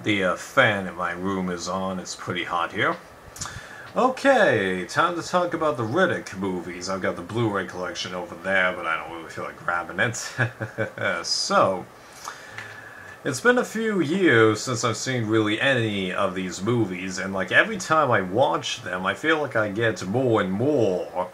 The fan in my room is on. It's pretty hot here. Okay, time to talk about the Riddick movies. I've got the Blu-ray collection over there, but I don't really feel like grabbing it. So, it's been a few years since I've seen really any of these movies, and like every time I watch them, I feel like I get more and more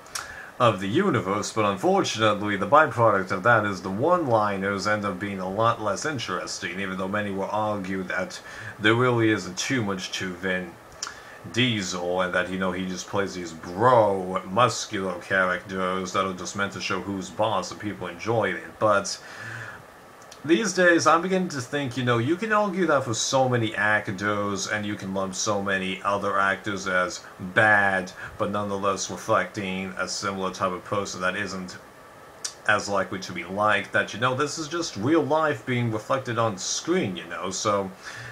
of the universe, but unfortunately the byproduct of that is the one-liners end up being a lot less interesting, even though many will argue that there really isn't too much to Vin Diesel, and that, he just plays these muscular characters that are just meant to show who's boss and people enjoy it. But these days, I'm beginning to think, you can argue that for so many actors, and you can lump so many other actors as bad, but nonetheless reflecting a similar type of person that isn't as likely to be liked, that, this is just real life being reflected on screen, so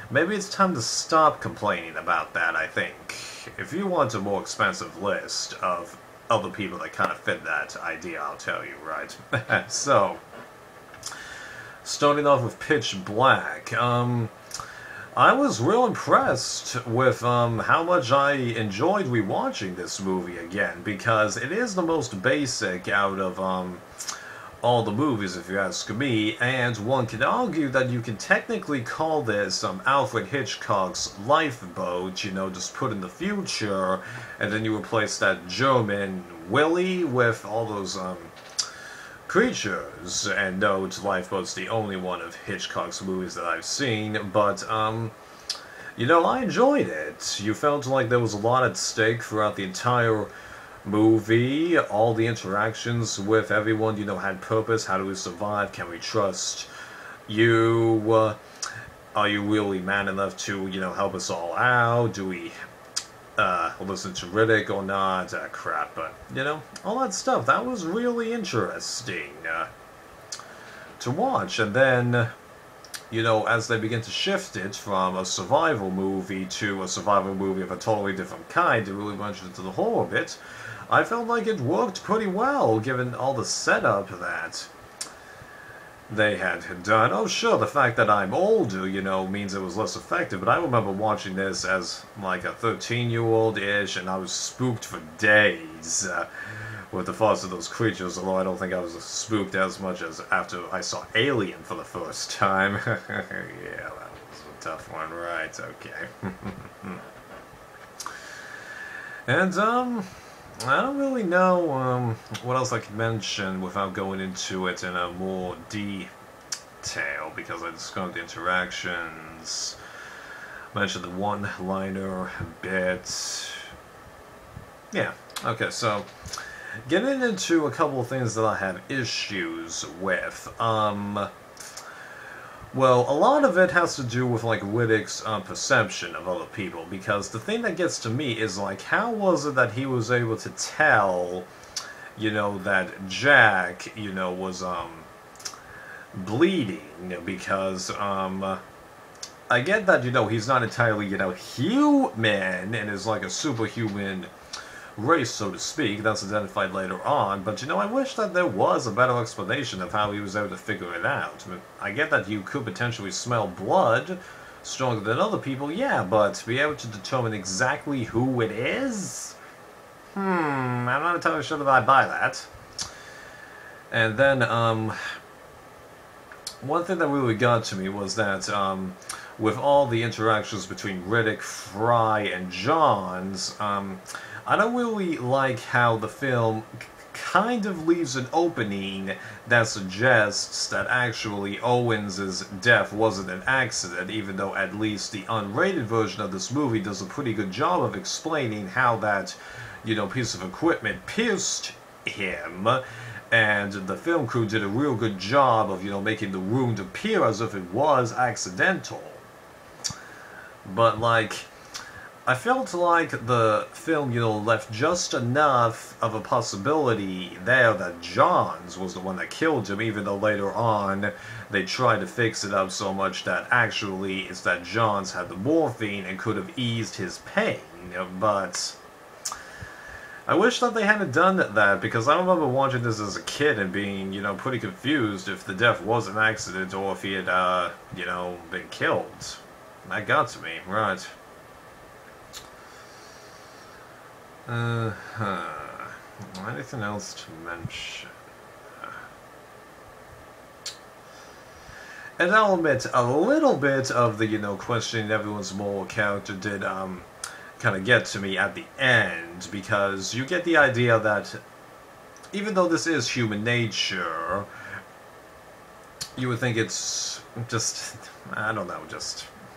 maybe it's time to stop complaining about that, I think. If you want a more expensive list of other people that kind of fit that idea, I'll tell you, right? So, starting off with Pitch Black, I was real impressed with how much I enjoyed rewatching this movie again, because it is the most basic out of all the movies, if you ask me, and one can argue that you can technically call this Alfred Hitchcock's Lifeboat, just put in the future, and then you replace that German Willy with all those creatures. And no, Lifeboat's the only one of Hitchcock's movies that I've seen, but I enjoyed it. You felt like there was a lot at stake throughout the entire movie. All the interactions with everyone, had purpose. How do we survive? Can we trust you? Are you really man enough to, help us all out? Do we listen to Riddick or not? Crap, but, all that stuff. That was really interesting to watch. And then, as they begin to shift it from a survival movie to a survival movie of a totally different kind, it really went into the horror bit. I felt like it worked pretty well, given all the setup that they had done. Oh, sure, the fact that I'm older, means it was less effective, but I remember watching this as, like, a 13-year-old-ish, and I was spooked for days with the thoughts of those creatures, although I don't think I was spooked as much as after I saw Alien for the first time. Yeah, that was a tough one, right, okay. And, I don't really know what else I could mention without going into it in a more detail, because I described the interactions, mentioned the one-liner bit. Yeah, okay, so getting into a couple of things that I have issues with. Well, a lot of it has to do with, like, Riddick's perception of other people, because the thing that gets to me is, like, how was it that he was able to tell, that Jack, was, bleeding, because, I get that, he's not entirely, human, and is, like, a superhuman race, so to speak. That's identified later on, but I wish that there was a better explanation of how he was able to figure it out. I mean, I get that you could potentially smell blood stronger than other people, yeah, but to be able to determine exactly who it is? I'm not entirely sure that I buy that. And then, one thing that really got to me was that, with all the interactions between Riddick, Fry, and Johns, I don't really like how the film kind of leaves an opening that suggests that actually Owens' death wasn't an accident, even though at least the unrated version of this movie does a pretty good job of explaining how that, piece of equipment pierced him, and the film crew did a real good job of, making the wound appear as if it was accidental. But, like, I felt like the film, left just enough of a possibility there that Johns was the one that killed him, even though later on they tried to fix it up so much that actually it's that Johns had the morphine and could have eased his pain, but I wish that they hadn't done that, because I remember watching this as a kid and being, pretty confused if the death was an accident or if he had, been killed. That got to me, right. Anything else to mention? And I'll admit, a little bit of the, questioning everyone's moral character did, kind of get to me at the end, because you get the idea that even though this is human nature, you would think it's just, I don't know,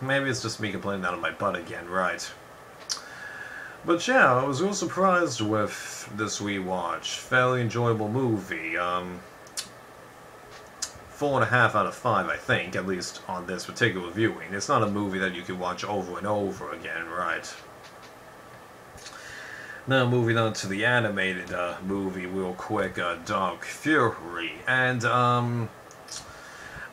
maybe it's just me complaining out of my butt again, right? But yeah, I was real surprised with this rewatch. Fairly enjoyable movie. 4.5 out of 5, I think, at least on this particular viewing. It's not a movie that you can watch over and over again, right? Now moving on to the animated movie real quick, Dark Fury. And,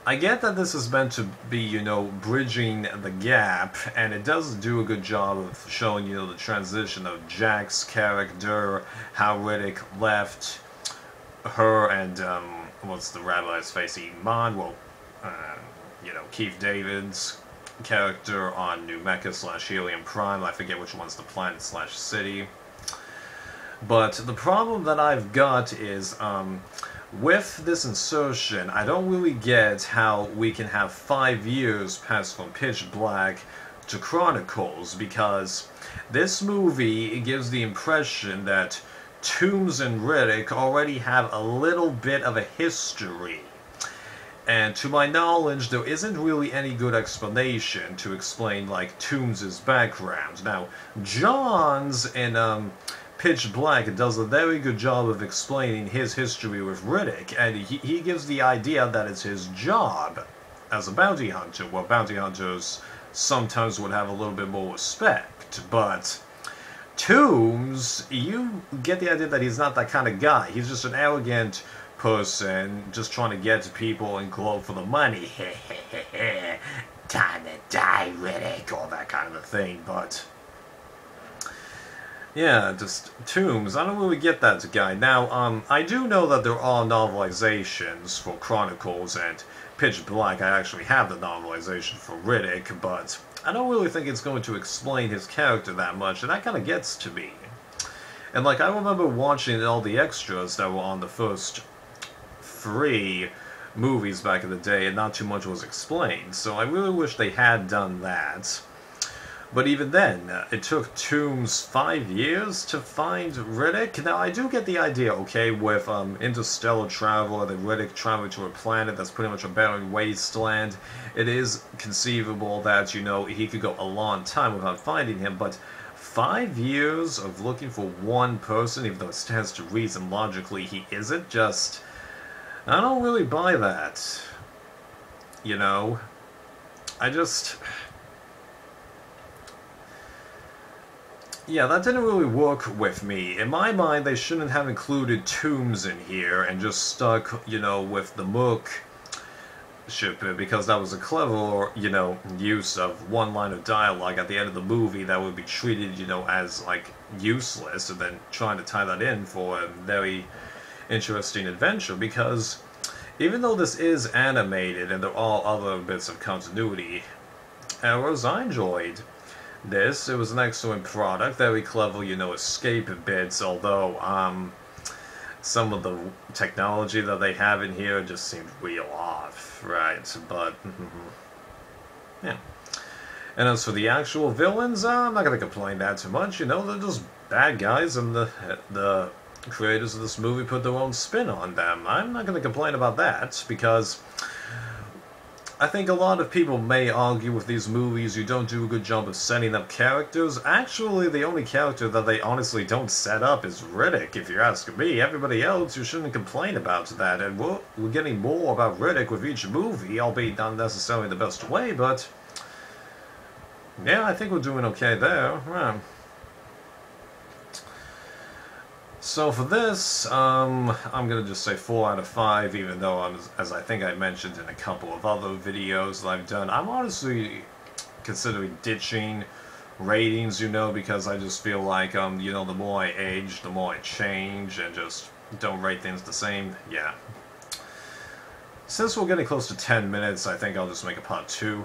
I get that this is meant to be, bridging the gap, and it does do a good job of showing, the transition of Jack's character, how Riddick left her and, what's the rabbi's face, Iman, well, Keith David's character on New Mecca / Helium Prime, I forget which one's the planet / city. But the problem that I've got is, with this insertion, I don't really get how we can have 5 years pass from Pitch Black to Chronicles, because this movie gives the impression that Toombs and Riddick already have a little bit of a history. And to my knowledge, there isn't really any good explanation to explain, like, Toombs' background. Now, John's in, Pitch Black does a very good job of explaining his history with Riddick, and he gives the idea that it's his job as a bounty hunter. Well, bounty hunters sometimes would have a little bit more respect, but Toombs, you get the idea that he's not that kind of guy. He's just an arrogant person, just trying to get to people and glow for the money. Time to die, Riddick, all that kind of a thing, but yeah, just Toombs. I don't really get that guy. Now, I do know that there are novelizations for Chronicles and Pitch Black. I actually have the novelization for Riddick, but I don't really think it's going to explain his character that much, and that kind of gets to me. And, like, I remember watching all the extras that were on the first 3 movies back in the day, and not too much was explained, so I really wish they had done that. But even then, it took Toombs 5 years to find Riddick. Now, I do get the idea, okay, with interstellar travel, and Riddick traveling to a planet that's pretty much a barren wasteland. It is conceivable that, he could go a long time without finding him, but 5 years of looking for one person, even though it stands to reason logically he isn't, just, I don't really buy that. Yeah, that didn't really work with me. In my mind, they shouldn't have included Toombs in here and just stuck, with the Mook ship, because that was a clever, use of one line of dialogue at the end of the movie that would be treated, as, like, useless, and then trying to tie that in for a very interesting adventure, because even though this is animated and there are other bits of continuity errors, I enjoyed this. It was an excellent product, very clever, escape bits, although, some of the technology that they have in here just seemed real off, right, but, yeah. And as for the actual villains, I'm not gonna complain that too much, they're just bad guys, and the creators of this movie put their own spin on them. I'm not gonna complain about that, because I think a lot of people may argue with these movies you don't do a good job of setting up characters. Actually, the only character that they honestly don't set up is Riddick, if you're asking me. Everybody else, you shouldn't complain about that, and we're getting more about Riddick with each movie, albeit not necessarily the best way, but yeah, I think we're doing okay there. Yeah. So for this, I'm going to just say 4 out of 5, even though, as I think I mentioned in a couple of other videos that I've done, I'm honestly considering ditching ratings, because I just feel like, the more I age, the more I change, and just don't rate things the same. Yeah. Since we're getting close to 10 minutes, I think I'll just make a part 2.